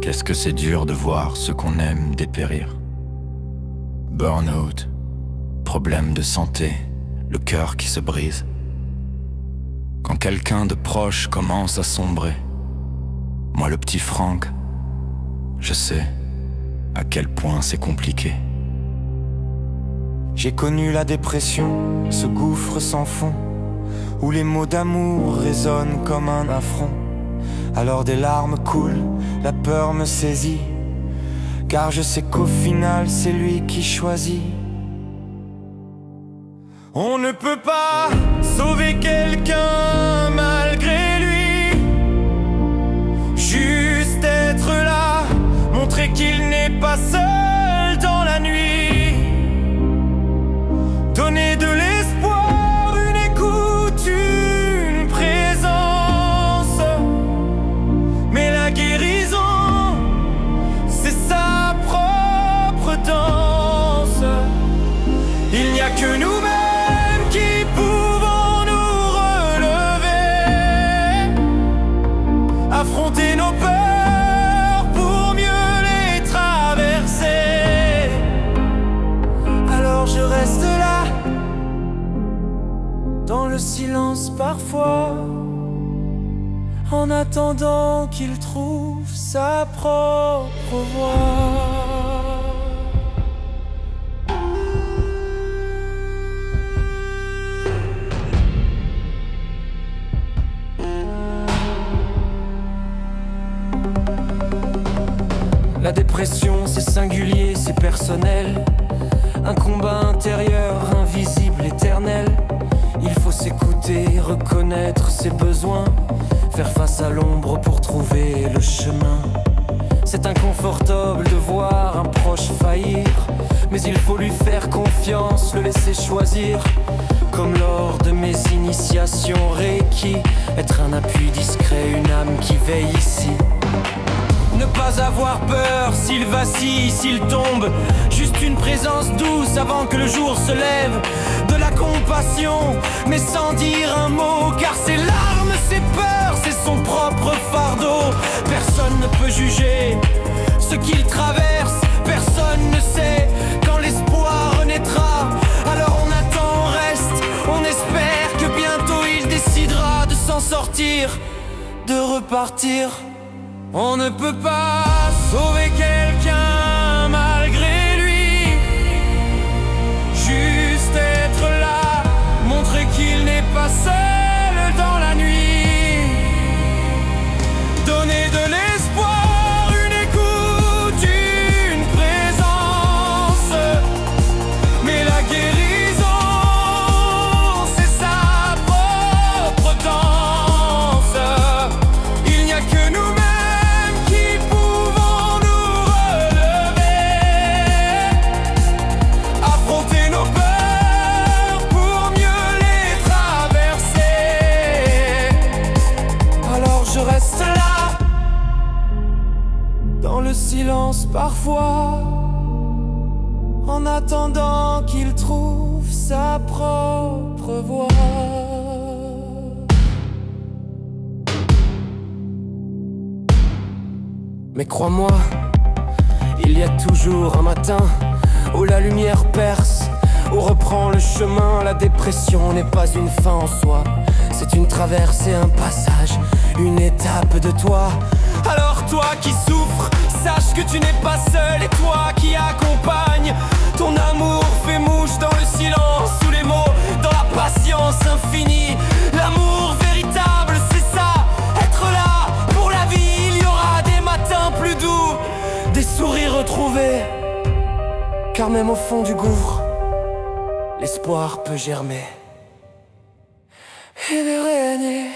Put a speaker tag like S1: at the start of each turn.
S1: Qu'est-ce que c'est dur de voir ce qu'on aime dépérir. Burn-out, problème de santé, le cœur qui se brise. Quand quelqu'un de proche commence à sombrer, moi le petit Franck, je sais à quel point c'est compliqué.
S2: J'ai connu la dépression, ce gouffre sans fond, où les mots d'amour résonnent comme un affront. Alors des larmes coulent, la peur me saisit, car je sais qu'au final c'est lui qui choisit. On ne peut pas sauver quelqu'un malgré lui. Juste être là, montrer qu'il n'est pas seul dans la nuit. Donner de l'espoir, une écoute, une présence. Mais la guérison, c'est sa propre danse. Il n'y a que nous-mêmes qui pouvons nous relever, affronter nos peurs pour mieux les traverser. Alors je reste là, dans le silence parfois, en attendant qu'il trouve sa propre voie. La dépression, c'est singulier, c'est personnel. Un combat intérieur, invisible, éternel. Il faut s'écouter, reconnaître ses besoins, faire face à l'ombre pour trouver le chemin. C'est inconfortable de voir un proche faillir, mais il faut lui faire confiance, le laisser choisir. Comme lors de mes initiations Reiki, être un appui discret, une âme qui veille ici. Ne pas avoir peur s'il vacille, s'il tombe, juste une présence douce avant que le jour se lève. De la compassion, mais sans dire un mot, car ses larmes, ses peurs, c'est son propre fardeau. Personne ne peut juger ce qu'il traverse, personne ne sait quand l'espoir renaîtra. Alors on attend, on reste, on espère que bientôt il décidera de s'en sortir, de repartir. On ne peut pas sauver quelqu'un malgré lui. Juste être là, montrer qu'il n'est pas seul dans la nuit. Donner de l'espoir, une écoute, une présence. Mais la guérison, c'est sa propre danse. Il n'y a que nous. Silence parfois, en attendant qu'il trouve sa propre voie. Mais crois-moi, il y a toujours un matin où la lumière perce, où reprend le chemin. La dépression n'est pas une fin en soi, c'est une traversée, un passage, une étape de toi. Alors toi qui souffres, sache que tu n'es pas seul. Et toi qui accompagne, ton amour fait mouche dans le silence, sous les mots, dans la patience infinie. L'amour véritable, c'est ça, être là pour la vie. Il y aura des matins plus doux, des sourires retrouvés, car même au fond du gouffre, l'espoir peut germer et régner.